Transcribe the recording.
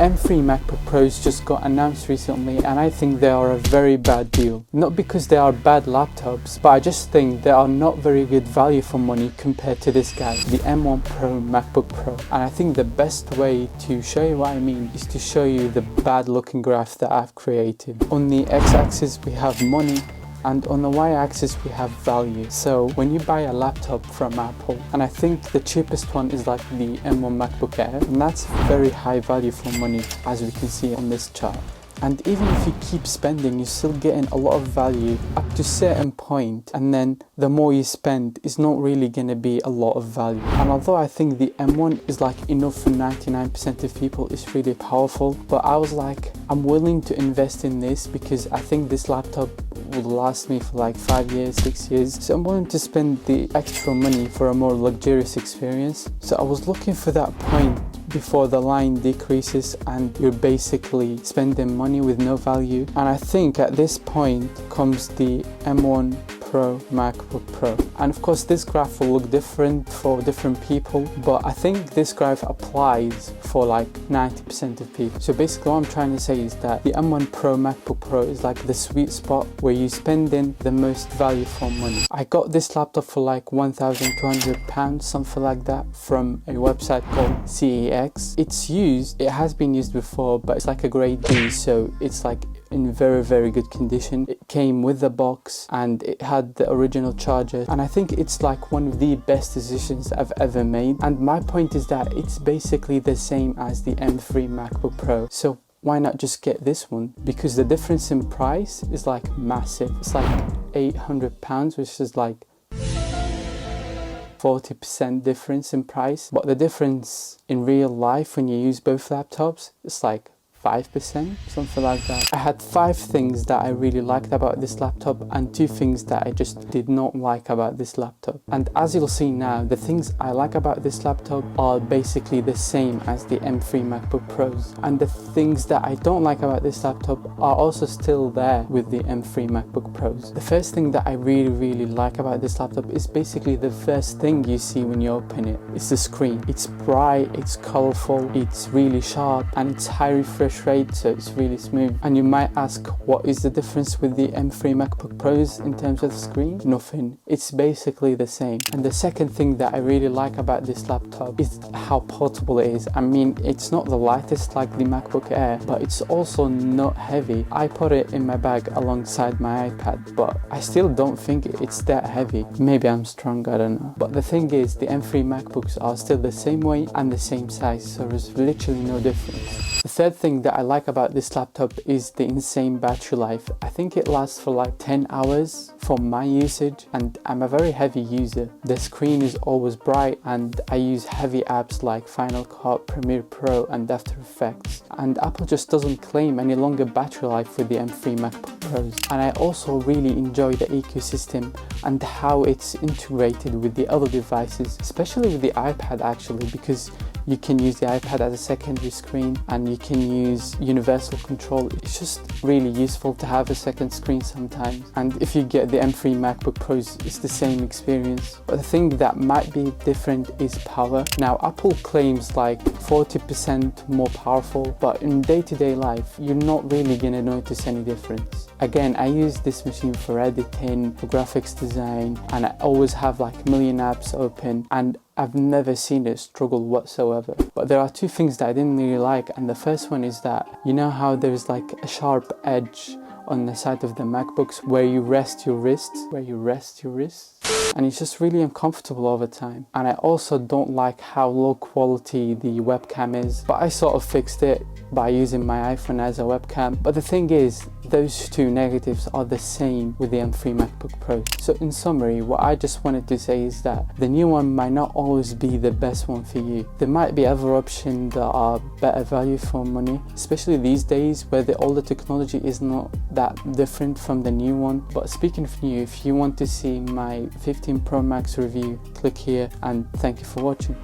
M3 MacBook Pros just got announced recently, and I think they are a very bad deal. Not because they are bad laptops, but I just think they are not very good value for money compared to this guy, the M1 Pro MacBook Pro. And I think the best way to show you what I mean is to show you the bad looking graph that I've created. On the x-axis we have money, and on the y-axis we have value. So when you buy a laptop from Apple, and I think the cheapest one is like the M1 MacBook Air, and that's very high value for money, as we can see on this chart. And even if you keep spending, you're still getting a lot of value up to a certain point, and then the more you spend, it's not really going to be a lot of value. And although I think the M1 is like enough for 99% of people, it's really powerful, but I was like, I'm willing to invest in this because I think this laptop will last me for like 5 years, 6 years. So I'm willing to spend the extra money for a more luxurious experience. So I was looking for that point before the line decreases and you're basically spending money with no value. And I think at this point comes the M1 Pro MacBook Pro. And of course this graph will look different for different people, but I think this graph applies for like 90% of people. So basically what I'm trying to say is that the M1 Pro MacBook Pro is like the sweet spot where you spend in the most value for money. I got this laptop for like £1,200, something like that, from a website called CEX. It has been used before, but it's like a grade B, so it's like in very good condition. It came with the box and it had the original charger, and I think it's like one of the best decisions I've ever made. And my point is that it's basically the same as the M3 MacBook Pro, so why not just get this one? Because the difference in price is like massive. It's like £800, which is like 40% difference in price, but the difference in real life when you use both laptops, it's like 5%, something like that. I had 5 things that I really liked about this laptop and 2 things that I just did not like about this laptop. And as you'll see now, the things I like about this laptop are basically the same as the M3 MacBook Pros. And the things that I don't like about this laptop are also still there with the M3 MacBook Pros. The first thing that I really like about this laptop is basically the first thing you see when you open it. It's the screen. It's bright, it's colorful, it's really sharp, and it's high refresh rate, so it's really smooth. And you might ask, what is the difference with the M3 MacBook Pros in terms of the screen? Nothing. It's basically the same. And the second thing that I really like about this laptop is how portable it is. I mean, it's not the lightest like the MacBook Air, but it's also not heavy. I put it in my bag alongside my iPad, but I still don't think it's that heavy. Maybe I'm strong, I don't know. But the thing is, the M3 MacBooks are still the same weight and the same size, so there's literally no difference. The third thing that I like about this laptop is the insane battery life. I think it lasts for like 10 hours for my usage, and I'm a very heavy user. The screen is always bright and I use heavy apps like Final Cut, Premiere Pro and After Effects. And Apple just doesn't claim any longer battery life with the M3 MacBook Pros. And I also really enjoy the ecosystem and how it's integrated with the other devices, especially with the iPad actually, because you can use the iPad as a secondary screen and you can use universal control. It's just really useful to have a second screen sometimes. And if you get the M3 MacBook Pros, it's the same experience. But the thing that might be different is power. Now, Apple claims like 40% more powerful, but in day-to-day life, you're not really gonna notice any difference. Again, I use this machine for editing, for graphics design, and I always have like a million apps open, and I've never seen it struggle whatsoever. But there are 2 things that I didn't really like, and the first one is that, you know how there's like a sharp edge on the side of the MacBooks where you rest your wrists? And it's just really uncomfortable over time. And I also don't like how low quality the webcam is, but I sort of fixed it by using my iPhone as a webcam. But the thing is, those 2 negatives are the same with the M3 MacBook Pro. So in summary, what I just wanted to say is that the new one might not always be the best one for you. There might be other options that are better value for money, especially these days where the older technology is not that different from the new one. But speaking of new, if you want to see my 15 Pro Max review, click here, and thank you for watching.